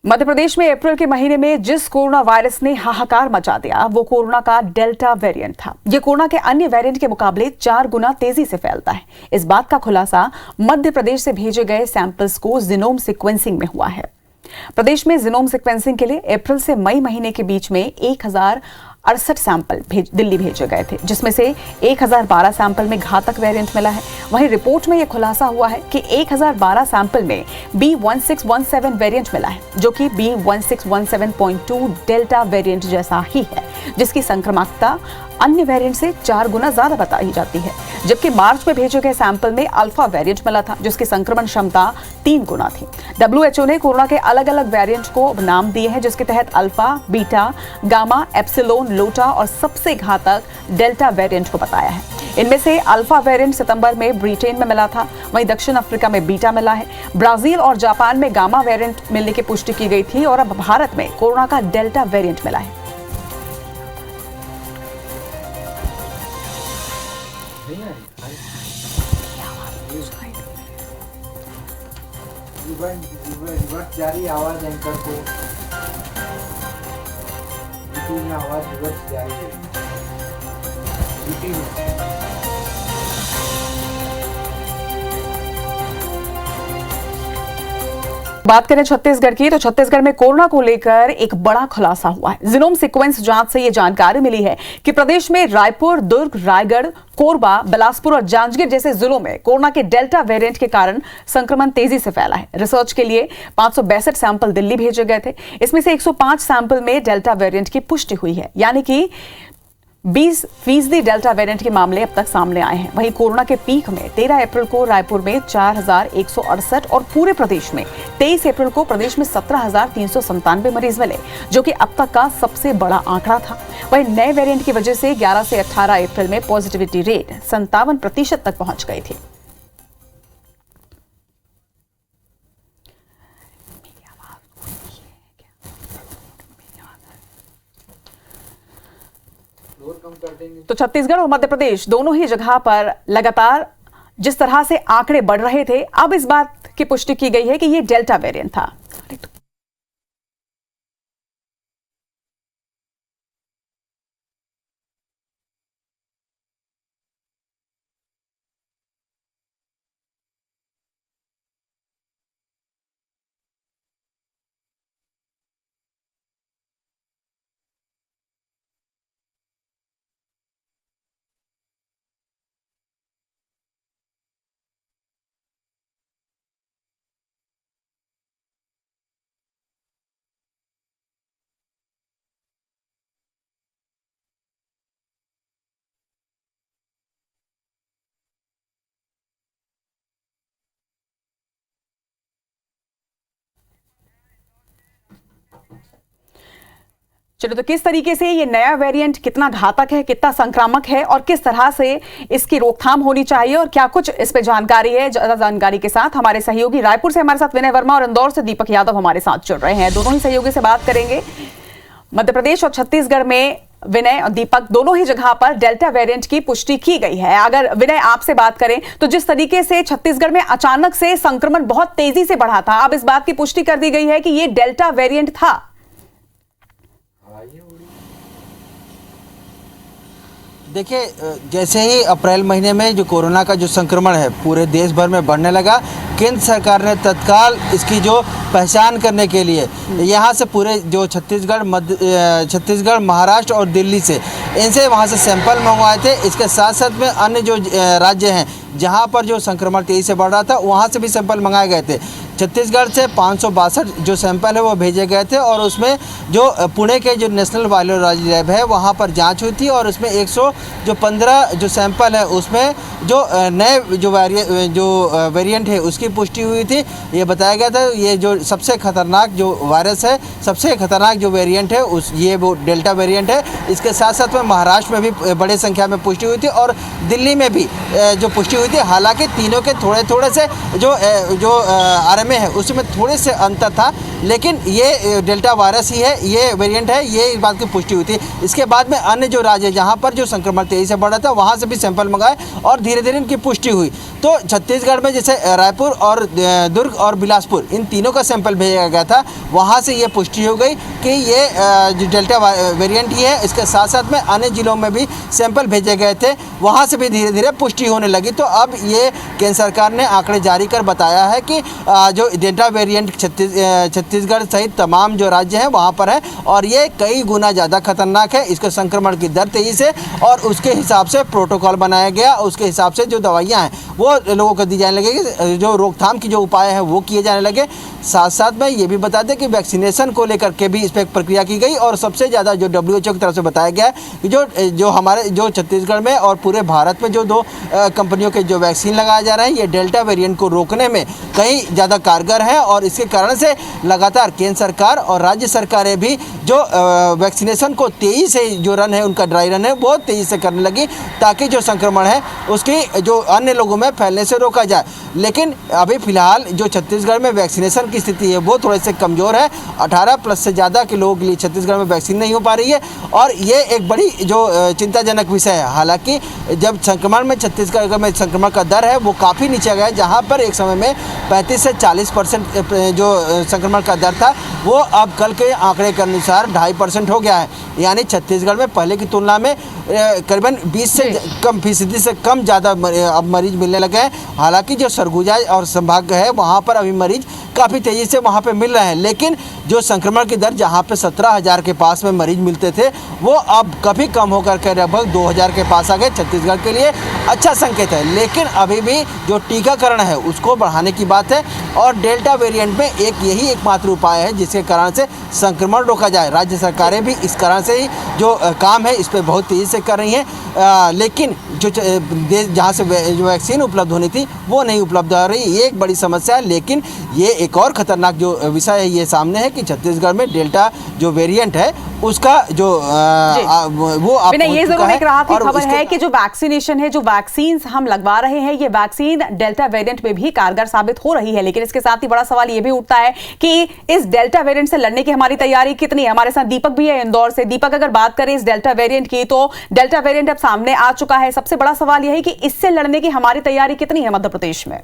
मध्य प्रदेश में अप्रैल के महीने में जिस कोरोना वायरस ने हाहाकार मचा दिया वो कोरोना का डेल्टा वेरिएंट था। ये कोरोना के अन्य वेरिएंट के मुकाबले 4 गुना तेजी से फैलता है। इस बात का खुलासा मध्य प्रदेश से भेजे गए सैंपल्स को जीनोम सीक्वेंसिंग में हुआ है। प्रदेश में जीनोम सीक्वेंसिंग के लिए अप्रैल से मई महीने के बीच में 1068 सैंपल दिल्ली भेजे गए थे, जिसमें से 1012 सैंपल में घातक वेरिएंट मिला है। वहीं रिपोर्ट में यह खुलासा हुआ है कि 1012 सैंपल में B1617 वेरिएंट मिला है, जो कि B1617.2 डेल्टा वेरिएंट जैसा ही है, जिसकी संक्रामकता अन्य वेरिएंट से 4 गुना ज्यादा बताई जाती है। जबकि मार्च में भेजे गए सैंपल में अल्फा वेरिएंट मिला था, जिसकी संक्रमण क्षमता 3 गुना थी। WHO ने कोरोना के अलग अलग वेरिएंट को नाम दिए हैं, जिसके तहत अल्फा, बीटा, गामा, एप्सिलोन, लोटा और सबसे घातक डेल्टा वेरिएंट को बताया है। इनमें से अल्फा वेरिएंट सितंबर में ब्रिटेन में मिला था, वहीं दक्षिण अफ्रीका में बीटा मिला है। ब्राजील और जापान में गामा वेरिएंट मिलने की पुष्टि की गई थी और अब भारत में कोरोना का डेल्टा वेरिएंट मिला है। रिवर्स जारी आवाज एंकर को में आवाज रिवर्स जारी है। बात करें छत्तीसगढ़ की, तो छत्तीसगढ़ में कोरोना को लेकर एक बड़ा खुलासा हुआ है। जीनोम सीक्वेंस जांच से यह जानकारी मिली है कि प्रदेश में रायपुर, दुर्ग, रायगढ़, कोरबा, बिलासपुर और जांजगीर जैसे जिलों में कोरोना के डेल्टा वेरिएंट के कारण संक्रमण तेजी से फैला है। रिसर्च के लिए 562 सैंपल दिल्ली भेजे गए थे। इसमें से 105 सैंपल में डेल्टा वेरिएंट की पुष्टि हुई है, यानी कि 20% डेल्टा वेरिएंट के मामले अब तक सामने आए हैं। वहीं कोरोना के पीक में 13 अप्रैल को रायपुर में 4168 और पूरे प्रदेश में 23 अप्रैल को प्रदेश में 17,397 मरीज मिले, जो कि अब तक का सबसे बड़ा आंकड़ा था। वहीं नए वेरिएंट की वजह से 11 से 18 अप्रैल में पॉजिटिविटी रेट 57% तक पहुंच गई थी। तो छत्तीसगढ़ और मध्य प्रदेश दोनों ही जगह पर लगातार जिस तरह से आंकड़े बढ़ रहे थे, अब इस बात की पुष्टि की गई है कि यह डेल्टा वेरिएंट था। चलो, तो किस तरीके से ये नया वेरिएंट कितना घातक है, कितना संक्रामक है और किस तरह से इसकी रोकथाम होनी चाहिए और क्या कुछ इस पे जानकारी है, ज्यादा जानकारी के साथ हमारे सहयोगी रायपुर से हमारे साथ विनय वर्मा और इंदौर से दीपक यादव हमारे साथ जुड़ रहे हैं। दोनों ही सहयोगी से बात करेंगे। मध्य प्रदेश और छत्तीसगढ़ में विनय और दीपक दोनों ही जगह पर डेल्टा वेरिएंट की पुष्टि की गई है। अगर विनय आपसे बात करें तो जिस तरीके से छत्तीसगढ़ में अचानक से संक्रमण बहुत तेजी से बढ़ा था, अब इस बात की पुष्टि कर दी गई है कि ये डेल्टा वेरिएंट था। देखिए, जैसे ही अप्रैल महीने में जो कोरोना का जो संक्रमण है पूरे देश भर में बढ़ने लगा, केंद्र सरकार ने तत्काल इसकी जो पहचान करने के लिए यहाँ से पूरे जो छत्तीसगढ़, महाराष्ट्र और दिल्ली से इनसे वहाँ से सैंपल मंगवाए थे। इसके साथ साथ में अन्य जो राज्य हैं जहाँ पर जो संक्रमण तेजी से बढ़ रहा था वहाँ से भी सैंपल मंगाए गए थे। छत्तीसगढ़ से 562 जो सैंपल है वो भेजे गए थे और उसमें जो पुणे के जो नेशनल वायरोलॉजी लैब है वहाँ पर जांच हुई थी और उसमें 115 जो सैंपल है उसमें जो नए जो वेरिएंट है उसकी पुष्टि हुई थी। ये बताया गया था ये जो सबसे खतरनाक जो वायरस है, सबसे खतरनाक जो वेरिएंट है ये वो डेल्टा वेरिएंट है। इसके साथ साथ में महाराष्ट्र में भी बड़े संख्या में पुष्टि हुई थी और दिल्ली में भी जो पुष्टि हुई थी। हालांकि तीनों के थोड़े से जो RMA है उसमें थोड़े से अंतर था, लेकिन ये डेल्टा वायरस ही है, ये वेरिएंट है, ये इस बात की पुष्टि हुई थी। इसके बाद में अन्य जो राज्य जहाँ पर जो संक्रमण तेजी से बढ़ रहा था वहाँ से भी सैंपल मंगाए और धीरे धीरे इनकी पुष्टि हुई। तो छत्तीसगढ़ में जैसे रायपुर और दुर्ग और बिलासपुर इन तीनों का सैंपल भेजा गया था, वहाँ से ये पुष्टि हो गई कि ये जो डेल्टा वेरिएंट ही है। इसके साथ साथ में अन्य जिलों में भी सैंपल भेजे गए थे, वहाँ से भी धीरे धीरे पुष्टि होने लगी। तो अब ये केंद्र सरकार ने आंकड़े जारी कर बताया है कि जो डेल्टा वेरिएंट छत्तीसगढ़ सहित तमाम जो राज्य हैं वहाँ पर है और ये कई गुना ज़्यादा खतरनाक है। इसके संक्रमण की दर तेजी से और उसके हिसाब से प्रोटोकॉल बनाया गया, उसके हिसाब से जो दवाइयाँ हैं वो लोगों को दी जाने लगेगी, जो रोकथाम की जो उपाय हैं वो किए जाने लगे। साथ साथ में ये भी बता दें कि वैक्सीनेशन को लेकर के भी इस पर प्रक्रिया की गई और सबसे ज़्यादा जो WHO की तरफ से बताया गया है कि जो हमारे जो छत्तीसगढ़ में और पूरे भारत में जो 2 कंपनियों के जो वैक्सीन लगाए जा रहे हैं ये डेल्टा वेरिएंट को रोकने में कहीं ज़्यादा कारगर है और इसके कारण से लगातार केंद्र सरकार और राज्य सरकारें भी जो वैक्सीनेशन को तेज़ी से जो रन है उनका ड्राई रन है बहुत तेज़ी से करने लगी ताकि जो संक्रमण है उसकी जो अन्य लोगों में फैलने से रोका जाए। लेकिन अभी फ़िलहाल जो छत्तीसगढ़ में वैक्सीनेशन की स्थिति है वो थोड़े से कमज़ोर है। 18+ से ज़्यादा के लोगों के लिए छत्तीसगढ़ में वैक्सीन नहीं हो पा रही है और ये एक बड़ी जो चिंताजनक विषय है। हालांकि जब संक्रमण में छत्तीसगढ़ में संक्रमण का दर है वो काफ़ी नीचे गया है, जहाँ पर एक समय में 35 से 40% जो संक्रमण का दर था वो अब कल के आंकड़े के अनुसार 2.5% हो गया है। यानी छत्तीसगढ़ में पहले की तुलना में करीबन 20 से कम फीसदी से कम ज़्यादा अब मरीज मिलने लगे हैं। हालांकि जो सरगुजा और संभाग है वहाँ पर अभी मरीज काफ़ी तेज़ी से वहाँ पे मिल रहे हैं, लेकिन जो संक्रमण की दर जहाँ पे 17,000 के पास में मरीज मिलते थे वो अब काफ़ी कम होकर के लगभग 2,000 के पास आ गए। छत्तीसगढ़ के लिए अच्छा संकेत है, लेकिन अभी भी जो टीकाकरण है उसको बढ़ाने की बात है और डेल्टा वेरिएंट में यही एकमात्र उपाय है जिसके कारण से संक्रमण रोका जाए। राज्य सरकारें भी इस कारण से ही जो काम है इस पर बहुत तेज़ी से कर रही हैं, लेकिन जो जहाँ से जो वैक्सीन उपलब्ध होनी थी वो नहीं उपलब्ध हो रही, ये एक बड़ी समस्या है। लेकिन ये एक और ख़तरनाक जो विषय है ये सामने है कि छत्तीसगढ़ में डेल्टा जो वेरिएंट है उसका जो वो आप ये जरूर एक राहत की खबर है कि जो वैक्सीनेशन है, जो वैक्सीन हम लगवा रहे हैं, ये वैक्सीन डेल्टा वेरिएंट में भी कारगर साबित हो रही है। लेकिन इसके साथ ही बड़ा सवाल ये भी उठता है कि इस डेल्टा वेरिएंट से लड़ने की हमारी तैयारी कितनी है। हमारे साथ दीपक भी है इंदौर से। दीपक, अगर बात करें इस डेल्टा वेरिएंट की तो डेल्टा वेरिएंट अब सामने आ चुका है। सबसे बड़ा सवाल यह है कि इससे लड़ने की हमारी तैयारी कितनी है मध्य प्रदेश में।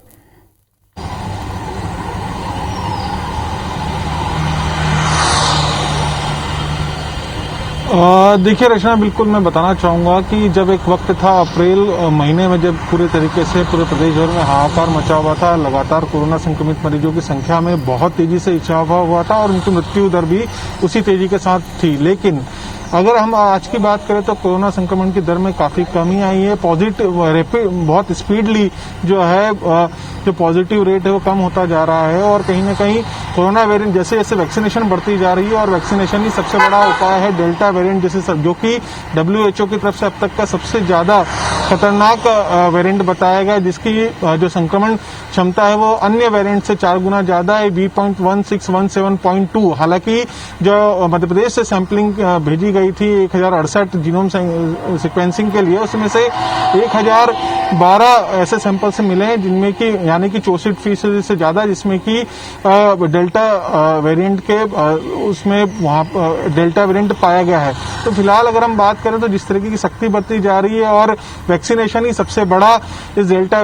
देखिए रचना, बिल्कुल मैं बताना चाहूँगा कि जब एक वक्त था अप्रैल महीने में जब पूरे तरीके से पूरे प्रदेश भर में हाहाकार मचा हुआ था, लगातार कोरोना संक्रमित मरीजों की संख्या में बहुत तेजी से इजाफा हुआ था और उनकी मृत्यु दर भी उसी तेजी के साथ थी। लेकिन अगर हम आज की बात करें तो कोरोना संक्रमण की दर में काफ़ी कमी आई है। पॉजिटिव रैपिड बहुत स्पीडली जो है जो पॉजिटिव रेट है वो कम होता जा रहा है और कहीं ना कहीं कोरोना वेरिएंट जैसे जैसे वैक्सीनेशन बढ़ती जा रही है और वैक्सीनेशन ही सबसे बड़ा उपाय है डेल्टा वेरिएंट जैसे सब, जो कि WHO की तरफ से अब तक का सबसे ज़्यादा खतरनाक वेरिएंट बताया गया, जिसकी जो संक्रमण क्षमता है वो अन्य वेरिएंट से 4 गुना ज़्यादा है, V.1617.2। हालांकि जो मध्य प्रदेश से सैंपलिंग भेजी गई थी 1068 जीनोम सीक्वेंसिंग के लिए, उसमें से 1012 ऐसे सैंपल से मिले हैं जिनमें कि यानी कि 64% से ज़्यादा, जिसमें कि डेल्टा वेरिएंट के उसमें वहाँ डेल्टा वेरिएंट पाया गया है। तो फिलहाल अगर हम बात करें तो जिस तरीके की सख्ती बढ़ती जा रही है और वैक्सीनेशन ही सबसे बड़ा इस डेल्टा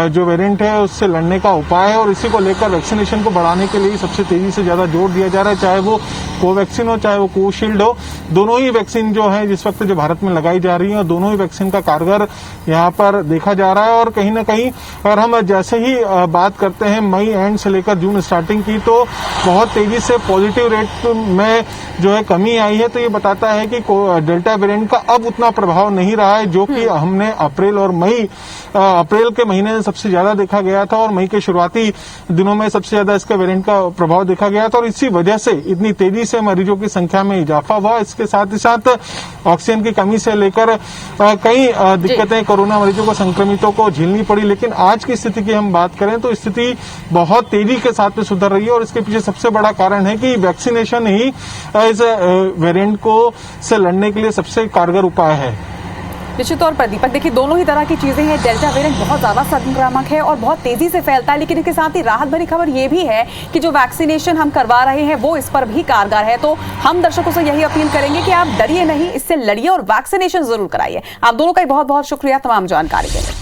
जो वेरिएंट है उससे लड़ने का उपाय है और इसी को लेकर वैक्सीनेशन को बढ़ाने के लिए सबसे तेजी से ज़्यादा जोर दिया जा रहा है, चाहे वो कोवैक्सीन हो चाहे वो कोविशील्ड हो। दोनों ही वैक्सीन जो है जिस वक्त जो भारत में लगाई जा रही है और दोनों ही वैक्सीन का कारगर यहाँ पर देखा जा रहा है। और कहीं ना कहीं अगर हम जैसे ही बात करते हैं मई एंड से लेकर जून स्टार्टिंग की, तो बहुत तेजी से पॉजिटिव रेट में जो है कमी आई है। तो ये बताता है कि डेल्टा वेरिएंट का अब उतना प्रभाव नहीं रहा है जो कि हमने अप्रैल के महीने में सबसे ज्यादा देखा गया था और मई के शुरुआती दिनों में सबसे ज्यादा इसका वेरिएंट का प्रभाव देखा गया था और इसी वजह से इतनी तेजी से मरीजों की संख्या में इजाफा हुआ। इसके साथ ही साथ ऑक्सीजन की कमी से लेकर कई दिक्कतें कोरोना मरीजों को संक्रमितों को झेलनी पड़ी। लेकिन आज की स्थिति की हम बात करें तो स्थिति बहुत तेजी के साथ में सुधर रही है और इसके पीछे सबसे बड़ा कारण है कि वैक्सीनेशन ही इस वेरिएंट को से लड़ने के लिए सबसे कारगर उपाय है। निश्चित तौर पर दीपक, देखिए दोनों ही तरह की चीजें हैं। डेल्टा वेरिएंट बहुत ज्यादा संक्रामक है और बहुत तेजी से फैलता है, लेकिन इसके साथ ही राहत भरी खबर ये भी है कि जो वैक्सीनेशन हम करवा रहे हैं वो इस पर भी कारगर है। तो हम दर्शकों से यही अपील करेंगे कि आप डरिए नहीं, इससे लड़िए और वैक्सीनेशन जरूर कराइए। आप दोनों का बहुत बहुत शुक्रिया तमाम जानकारी के लिए।